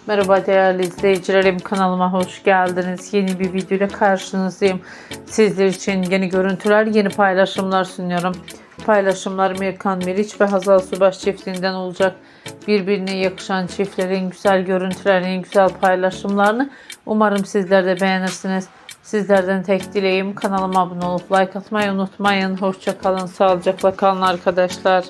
Merhaba değerli izleyicilerim, kanalıma hoş geldiniz. Yeni bir video ile karşınızdayım. Sizler için yeni görüntüler, yeni paylaşımlar sunuyorum. Paylaşımlarım Erkan Meriç ve Hazal Subaş çiftinden olacak. Birbirine yakışan çiftlerin güzel görüntülerini, güzel paylaşımlarını umarım sizler de beğenirsiniz. Sizlerden tek dileğim kanalıma abone olup like atmayı unutmayın. Hoşça kalın, sağlıcakla kalın arkadaşlar.